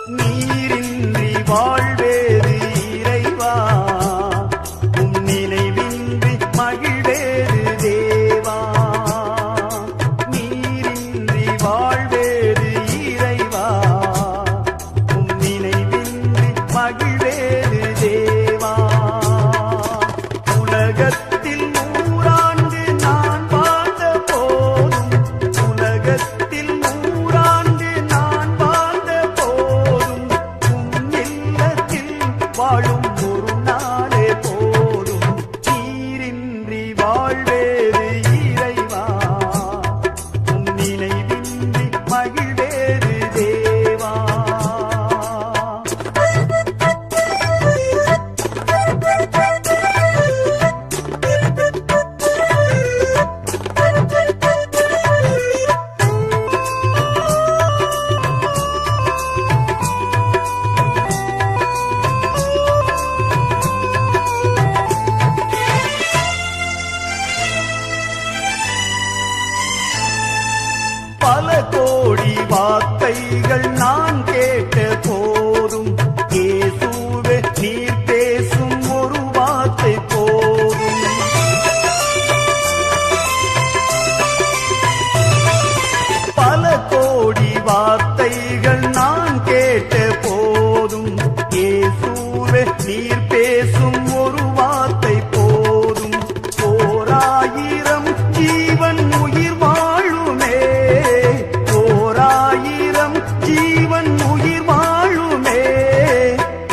நீரின்றி வாழ்வேறு இறைவா, உம் நினைவின்றி மகிழ்வேறு தேவா. நீரின்றி வாழ்வேறு இறைவா, உம் நினைவின்றி மகிழ்வேறு தேவா. உலகத்தில் 100 ஆண்டு நான் வாழ்ந்த போதும், உலகத்தில் 100 ஆண்டு நான் வாழ்ந்த போதும், உம் இல்லத்தில் வாழும் ஒரு நாளே போதும். நீரின்றி வாழ்வேறு இறைவா, உம் நினைவின்றி மகிழ்வேறு தேவா. பல கோடி வார்த்தைகள் நான் கேட்ட போதும், இயேசுவே நீர் பேசும் ஒரு வார்த்தை போதும். பல கோடி வார்த்தைகள் நான் கேட்ட போதும், இயேசுவே நீர் பேசும் ஒரு வார்த்தை போதும். 1000 ஜீவன் உயிர் வாழுமே, 1000 ஜீவன் உயிர் வாழுமே,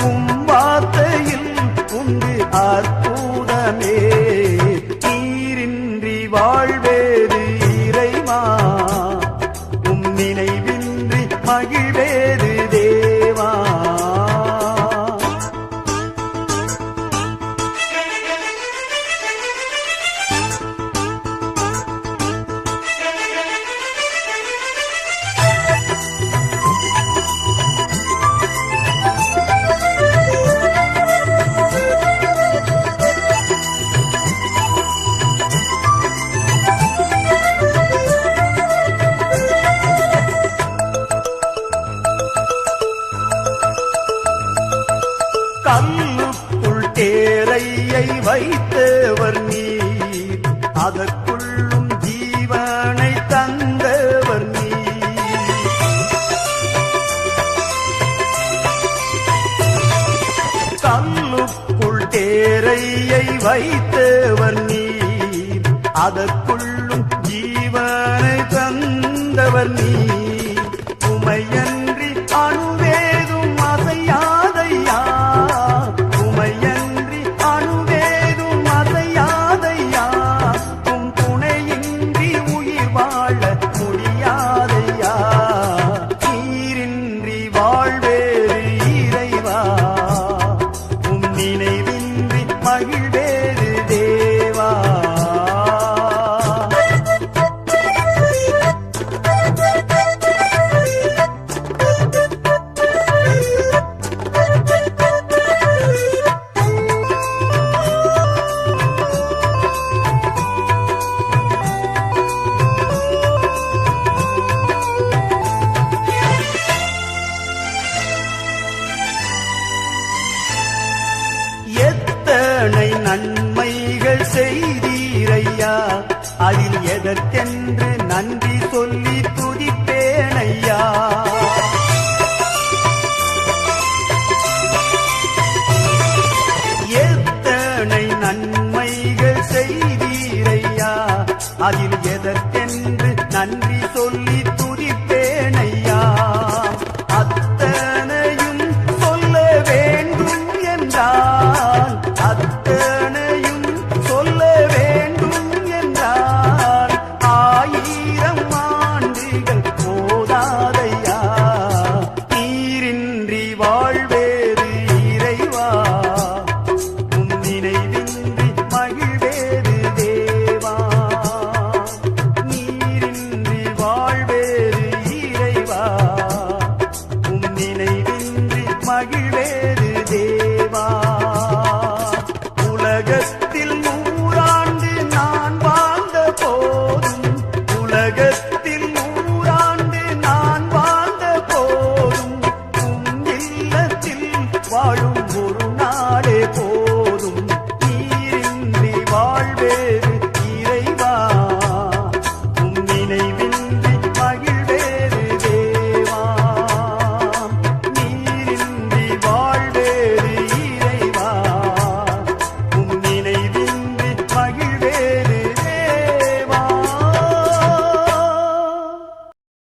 உம் வார்த்தையில் உண்டு அற்புதமே. நீரின்றி வாழ்வேறு இறைவா, உம் நினைவின்றி மகிழ்வேறு தேவா. கல்லுக்குள் தேரையை வைத்தவர் நீர், அதற்குள்ளும் ஜீவனை தந்தவர் நீர். கல்லுக்குள் தேரையை வைத்தவர் நீர், அதற்குள்ளும் ஜீவனை தந்தவர் நீர். உமையன்றி அணுவேதும் அசையாதையா, உமையன்றி அணுவேதும் அசையாதையா, உம் துணையின்றி உயிர் வாழ முடியாதையா. நீரின்றி வாழ்வேறு இறைவா, உம் நினைவின்றி மகிழ்வேறு தேவா. எத்தனை நன்மைகள் செய்தீரையா, அதில் எதற்கென்று நன்றி சொல்லி துதிப்பேனையா. எத்தனை நன்மைகள் செய்தீரையா, அதில் எதற்கென்று நன்றி சொல்லி துதிப்பேனையா. அத்தனையும் சொல்ல வேண்டும் என்றால், அத்தனையும் சொல்ல வேண்டும் என்றால், 1000 ஆண்டுகள் போதாதையா. நீரின்றி வாழ்வேறு இறைவா, உம் நினைவின்றி மகிழ்வேறு தேவா. நீரின்றி வாழ்வேறு இறைவா, உம் நினைவின்றி மகிழ்வேறு தேவா.